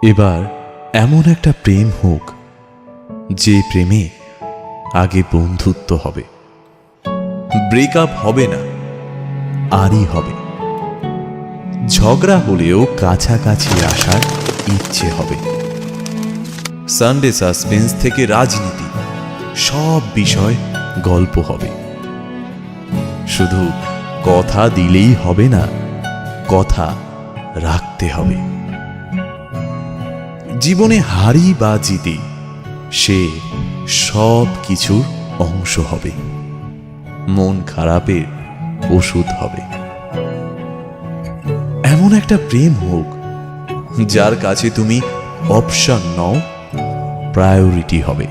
এবার এমন একটা প্রেম হোক যে প্রেমে আগে বন্ধুত্ব হবে, ব্রেকআপ হবে না, আরই হবে। ঝগড়া হলেও কাছাকাছি আসার ইচ্ছে হবে। সানডে সাসপেন্স থেকে রাজনীতি, সব বিষয় গল্প হবে। শুধু কথা দিলেই হবে না, কথা রাখতে হবে। জীবনে হারি বা জিতে সে সব কিছুর অংশ হবে, মন খারাপের ওষুধ হবে। এমন একটা প্রেম হোক যার কাছে তুমি অপশন নও, প্রায়োরিটি হবে।